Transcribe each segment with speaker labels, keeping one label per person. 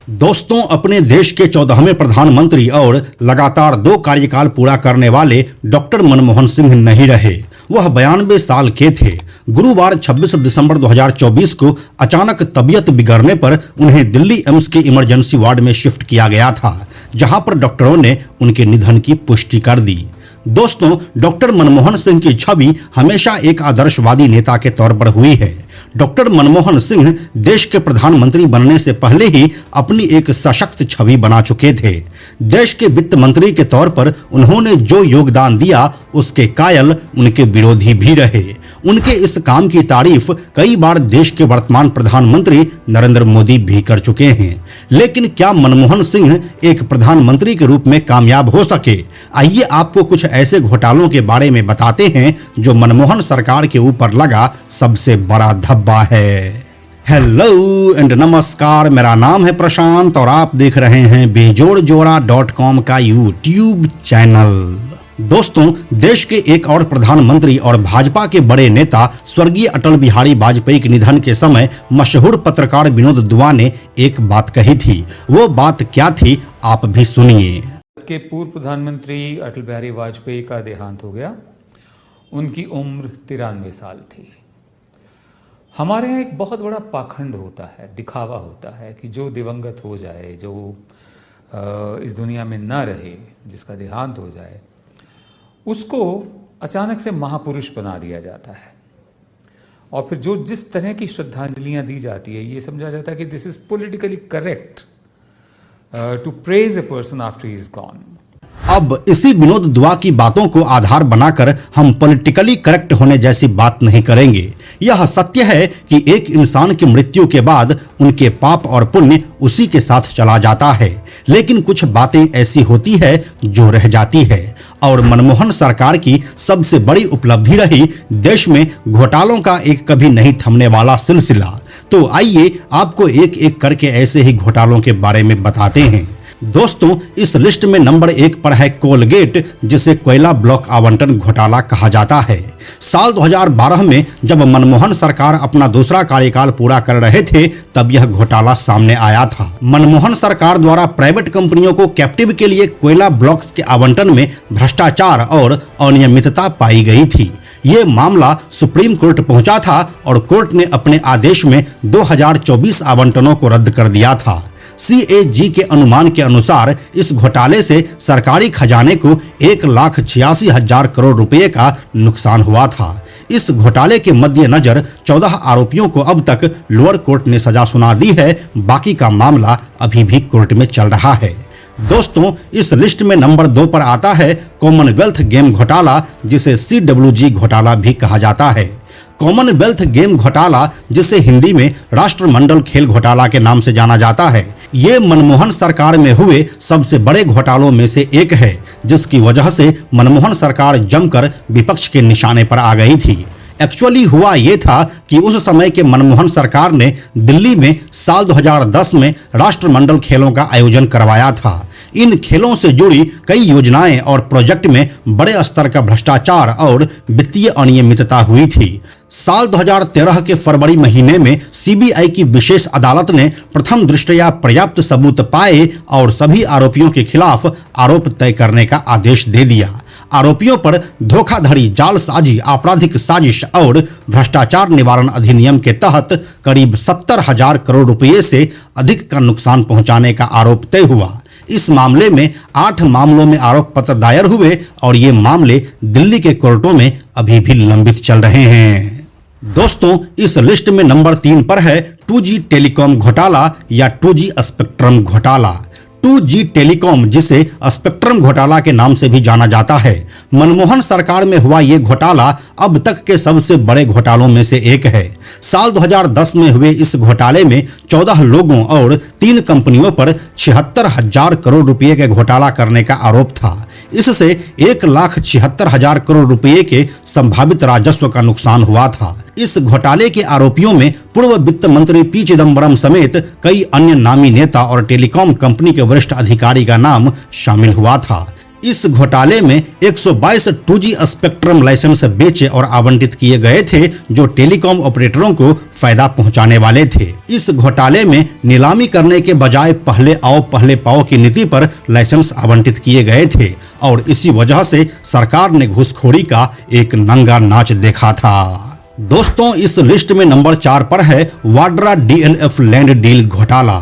Speaker 1: दोस्तों, अपने देश के 14वें प्रधानमंत्री और लगातार 2 कार्यकाल पूरा करने वाले डॉक्टर मनमोहन सिंह नहीं रहे। वह 92 साल के थे। गुरुवार 26 दिसंबर 2024 को अचानक तबीयत बिगड़ने पर उन्हें दिल्ली एम्स के इमरजेंसी वार्ड में शिफ्ट किया गया था, जहां पर डॉक्टरों ने उनके निधन की पुष्टि कर दी। दोस्तों, डॉक्टर मनमोहन सिंह की छवि हमेशा एक आदर्शवादी नेता के तौर पर हुई है। डॉक्टर मनमोहन सिंह देश के प्रधानमंत्री बनने से पहले ही अपनी एक सशक्त छवि बना चुके थे। देश के वित्त मंत्री के तौर पर उन्होंने जो योगदान दिया, उसके कायल उनके विरोधी भी रहे। उनके इस काम की तारीफ कई बार देश के वर्तमान प्रधानमंत्री नरेंद्र मोदी भी कर चुके हैं। लेकिन क्या मनमोहन सिंह एक प्रधानमंत्री के रूप में कामयाब हो सके? आइए आपको कुछ ऐसे घोटालों के बारे में बताते हैं जो मनमोहन सरकार के ऊपर लगा सबसे बड़ा धब्बा है। हेलो एंड नमस्कार, मेरा नाम है प्रशांत और आप देख रहे हैं बेजोड़जोड़ा.com का यूट्यूब चैनल। दोस्तों, देश के एक और प्रधानमंत्री और भाजपा के बड़े नेता स्वर्गीय अटल बिहारी वाजपेयी के निधन के समय मशहूर पत्रकार विनोद दुआ ने एक बात कही थी। वो बात क्या थी, आप भी सुनिए।
Speaker 2: के पूर्व प्रधानमंत्री अटल बिहारी वाजपेयी का देहांत हो गया। उनकी उम्र 93 साल थी। हमारे यहाँ एक बहुत बड़ा पाखंड होता है, दिखावा होता है कि जो दिवंगत हो जाए, जो इस दुनिया में न रहे, जिसका देहांत हो जाए, उसको अचानक से महापुरुष बना दिया जाता है और फिर जो जिस तरह की श्रद्धांजलियां दी जाती है, ये समझा जाता है कि this is politically correct to praise a person after he is gone.
Speaker 1: अब इसी विनोद दुआ की बातों को आधार बनाकर हम पॉलिटिकली करेक्ट होने जैसी बात नहीं करेंगे। यह सत्य है कि एक इंसान की मृत्यु के बाद उनके पाप और पुण्य उसी के साथ चला जाता है, लेकिन कुछ बातें ऐसी होती है जो रह जाती है। और मनमोहन सरकार की सबसे बड़ी उपलब्धि रही देश में घोटालों का एक कभी नहीं थमने वाला सिलसिला। तो आइए आपको एक एक करके ऐसे ही घोटालों के बारे में बताते हैं। दोस्तों, इस लिस्ट में नंबर 1 पर है कोलगेट, जिसे कोयला ब्लॉक आवंटन घोटाला कहा जाता है। साल 2012 में जब मनमोहन सरकार अपना दूसरा कार्यकाल पूरा कर रहे थे, तब यह घोटाला सामने आया था। मनमोहन सरकार द्वारा प्राइवेट कंपनियों को कैप्टिव के लिए कोयला ब्लॉक्स के आवंटन में भ्रष्टाचार और अनियमितता पाई गई थी। ये मामला सुप्रीम कोर्ट पहुंचा था और कोर्ट ने अपने आदेश में 2024 आवंटनों को रद्द कर दिया था। CAG के अनुमान के अनुसार इस घोटाले से सरकारी खजाने को 1,86,000 करोड़ रुपए का नुकसान हुआ था। इस घोटाले के मद्देनजर 14 आरोपियों को अब तक लोअर कोर्ट ने सजा सुना दी है। बाकी का मामला अभी भी कोर्ट में चल रहा है। दोस्तों, इस लिस्ट में नंबर 2 पर आता है कॉमनवेल्थ गेम घोटाला, जिसे CWG घोटाला भी कहा जाता है। कॉमनवेल्थ गेम घोटाला, जिसे हिंदी में राष्ट्रमंडल खेल घोटाला के नाम से जाना जाता है, ये मनमोहन सरकार में हुए सबसे बड़े घोटालों में से एक है, जिसकी वजह से मनमोहन सरकार जमकर विपक्ष के निशाने पर आ गई थी। एक्चुअली हुआ ये था कि उस समय के मनमोहन सरकार ने दिल्ली में साल 2010 में राष्ट्रमंडल खेलों का आयोजन करवाया था। इन खेलों से जुड़ी कई योजनाएं और प्रोजेक्ट में बड़े स्तर का भ्रष्टाचार और वित्तीय अनियमितता हुई थी। साल 2013 के फरवरी महीने में CBI की विशेष अदालत ने प्रथम दृष्टया पर्याप्त सबूत पाए और सभी आरोपियों के खिलाफ आरोप तय करने का आदेश दे दिया। आरोपियों पर धोखाधड़ी, जालसाजी, आपराधिक साजिश और भ्रष्टाचार निवारण अधिनियम के तहत करीब 70,000 करोड़ रुपए से अधिक का नुकसान पहुंचाने का आरोप तय हुआ। इस मामले में 8 मामलों में आरोप पत्र दायर हुए और ये मामले दिल्ली के कोर्टों में अभी भी लंबित चल रहे हैं। दोस्तों, इस लिस्ट में नंबर 3 पर है 2G टेलीकॉम घोटाला या 2G स्पेक्ट्रम घोटाला। 2G टेलीकॉम, जिसे स्पेक्ट्रम घोटाला के नाम से भी जाना जाता है, मनमोहन सरकार में हुआ ये घोटाला अब तक के सबसे बड़े घोटालों में से एक है। साल 2010 में हुए इस घोटाले में 14 लोगों और 3 कंपनियों पर 76,000 करोड़ रुपए के घोटाला करने का आरोप था। इससे 1,76,000 करोड़ रुपए के संभावित राजस्व का नुकसान हुआ था। इस घोटाले के आरोपियों में पूर्व वित्त मंत्री पी चिदम्बरम समेत कई अन्य नामी नेता और टेलीकॉम कंपनी के वरिष्ठ अधिकारी का नाम शामिल हुआ था। इस घोटाले में 122 2G स्पेक्ट्रम लाइसेंस बेचे और आवंटित किए गए थे जो टेलीकॉम ऑपरेटरों को फायदा पहुंचाने वाले थे। इस घोटाले में नीलामी करने के बजाय पहले आओ पहले पाओ की नीति पर लाइसेंस आवंटित किए गए थे और इसी वजह से सरकार ने घूसखोरी का एक नंगा नाच देखा था। दोस्तों, इस लिस्ट में नंबर 4 पर है वाड्रा DLF लैंड डील घोटाला।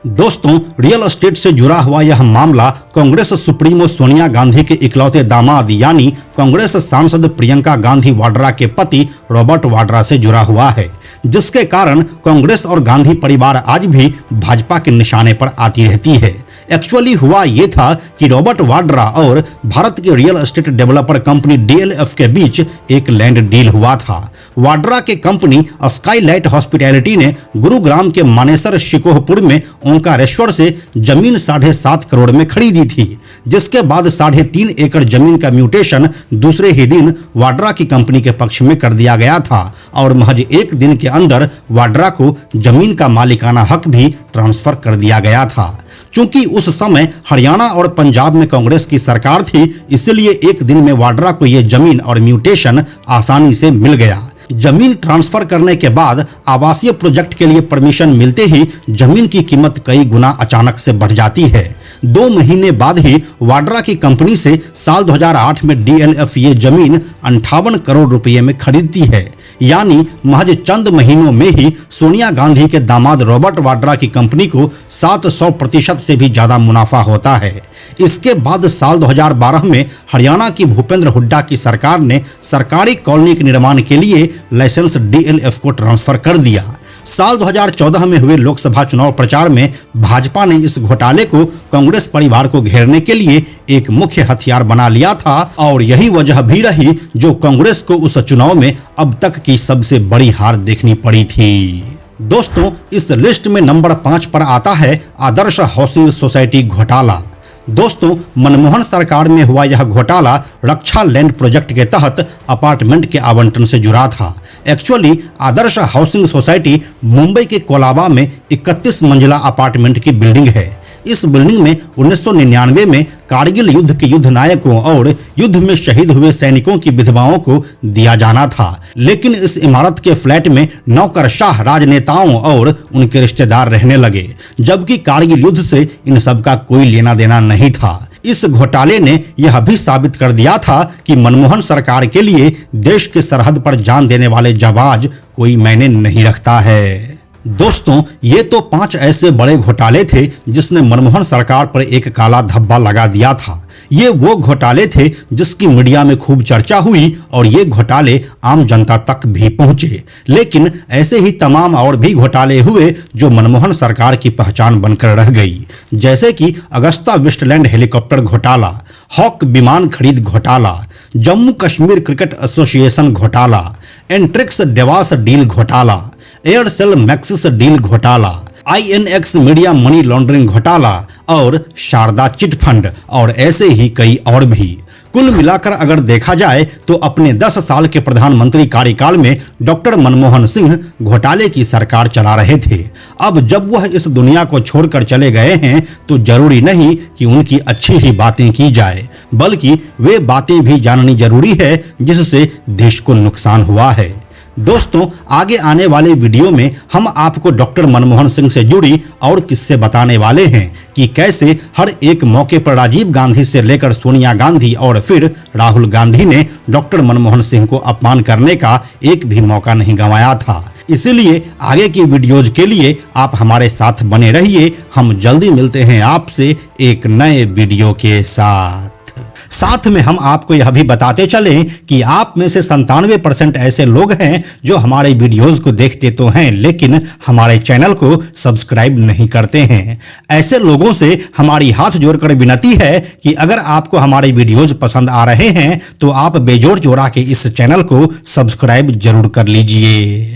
Speaker 1: दोस्तों, रियल एस्टेट से जुड़ा हुआ यह मामला कांग्रेस सुप्रीमो सोनिया गांधी के इकलौते दामाद यानी कांग्रेस सांसद प्रियंका गांधी वाड्रा के पति रॉबर्ट वाड्रा से जुड़ा हुआ है, जिसके कारण कांग्रेस और गांधी परिवार आज भी भाजपा के निशाने पर आती रहती है। एक्चुअली हुआ ये था कि रॉबर्ट वाड्रा और भारत की real estate developer company DLF के बीच एक लैंड डील हुआ था। वाड्रा के कंपनी स्काईलाइट हॉस्पिटैलिटी ने गुरुग्राम के मानेसर शिकोहपुर में ओंकारेश्वर से जमीन 7.5 करोड़ में खरीदी थी, जिसके बाद 3.5 एकड़ जमीन का म्यूटेशन दूसरे ही दिन वाड्रा की कंपनी के पक्ष में कर दिया गया था और महज एक दिन के अंदर वाड्रा को जमीन का मालिकाना हक भी ट्रांसफर कर दिया गया था। चूंकि उस समय हरियाणा और पंजाब में कांग्रेस की सरकार थी, इसलिए एक दिन में वाड्रा को यह जमीन और म्यूटेशन आसानी से मिल गया। जमीन ट्रांसफर करने के बाद आवासीय प्रोजेक्ट के लिए परमिशन मिलते ही जमीन की कीमत कई गुना अचानक से बढ़ जाती है। 2 महीने बाद ही वाड्रा की कंपनी से साल 2008 में DLF ये जमीन 58 करोड़ रुपए में खरीदती है, यानी महज चंद महीनों में ही सोनिया गांधी के दामाद रॉबर्ट वाड्रा की कंपनी को 700% से भी ज्यादा मुनाफा होता है। इसके बाद साल 2012 में हरियाणा की भूपेंद्र हुड्डा की सरकार ने सरकारी कॉलोनी के निर्माण के लिए लाइसेंस DLF को ट्रांसफर कर दिया। साल 2014 में हुए लोकसभा चुनाव प्रचार में भाजपा ने इस घोटाले को कांग्रेस परिवार को घेरने के लिए एक मुख्य हथियार बना लिया था और यही वजह भी रही जो कांग्रेस को उस चुनाव में अब तक की सबसे बड़ी हार देखनी पड़ी थी। दोस्तों, इस लिस्ट में नंबर 5 पर आता है आदर्श हाउसिंग सोसाइटी घोटाला। दोस्तों, मनमोहन सरकार में हुआ यह घोटाला रक्षा लैंड प्रोजेक्ट के तहत अपार्टमेंट के आवंटन से जुड़ा था। एक्चुअली आदर्श हाउसिंग सोसाइटी मुंबई के कोलाबा में 31 मंजिला अपार्टमेंट की बिल्डिंग है। इस बिल्डिंग में 1999 में कारगिल युद्ध के युद्ध नायकों और युद्ध में शहीद हुए सैनिकों की विधवाओं को दिया जाना था, लेकिन इस इमारत के फ्लैट में नौकरशाह राजनेताओं और उनके रिश्तेदार रहने लगे, जबकि कारगिल युद्ध से इन सब का कोई लेना देना नहीं था। इस घोटाले ने यह भी साबित कर दिया था कि मनमोहन सरकार के लिए देश के सरहद पर जान देने वाले जाबाज कोई मायने नहीं रखता है। दोस्तों, ये तो 5 ऐसे बड़े घोटाले थे जिसने मनमोहन सरकार पर एक काला धब्बा लगा दिया था। ये वो घोटाले थे जिसकी मीडिया में खूब चर्चा हुई और ये घोटाले आम जनता तक भी पहुंचे। लेकिन ऐसे ही तमाम और भी घोटाले हुए जो मनमोहन सरकार की पहचान बनकर रह गई, जैसे कि अगस्ता वेस्टलैंड हेलीकॉप्टर घोटाला, हॉक विमान खरीद घोटाला, जम्मू कश्मीर क्रिकेट एसोसिएशन घोटाला, एंट्रिक्स डेवास डील घोटाला, एयरसेल मैक्सिस डील घोटाला, INX मीडिया मनी लॉन्ड्रिंग घोटाला और शारदा चिट फंड और ऐसे ही कई और भी। कुल मिलाकर अगर देखा जाए तो अपने 10 साल के प्रधानमंत्री कार्यकाल में डॉक्टर मनमोहन सिंह घोटाले की सरकार चला रहे थे। अब जब वह इस दुनिया को छोड़कर चले गए हैं तो जरूरी नहीं कि उनकी अच्छी ही बातें की जाए, बल्कि वे बातें भी जाननी जरूरी है जिससे देश को नुकसान हुआ है। दोस्तों, आगे आने वाले वीडियो में हम आपको डॉक्टर मनमोहन सिंह से जुड़ी और किस्से बताने वाले हैं कि कैसे हर एक मौके पर राजीव गांधी से लेकर सोनिया गांधी और फिर राहुल गांधी ने डॉक्टर मनमोहन सिंह को अपमान करने का एक भी मौका नहीं गंवाया था। इसीलिए आगे की वीडियोज के लिए आप हमारे साथ बने रहिए। हम जल्दी मिलते हैं आपसे एक नए वीडियो के साथ में हम आपको यह भी बताते चलें कि आप में से 97% ऐसे लोग हैं जो हमारे वीडियोस को देखते तो हैं लेकिन हमारे चैनल को सब्सक्राइब नहीं करते हैं। ऐसे लोगों से हमारी हाथ जोड़कर विनती है कि अगर आपको हमारे वीडियोस पसंद आ रहे हैं तो आप बेजोड़ जोड़ा के इस चैनल को सब्सक्राइब जरूर कर लीजिए।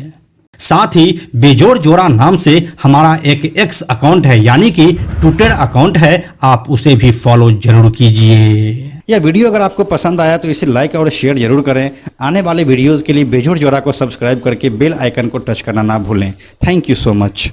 Speaker 1: साथ ही बेजोड़ जोड़ा नाम से हमारा एक X अकाउंट है, यानी कि ट्विटर अकाउंट है, आप उसे भी फॉलो जरूर कीजिए।
Speaker 3: यह वीडियो अगर आपको पसंद आया तो इसे लाइक और शेयर जरूर करें। आने वाले वीडियोस के लिए बेजोड़ जोड़ा को सब्सक्राइब करके बेल आइकन को टच करना ना भूलें। Thank you so much.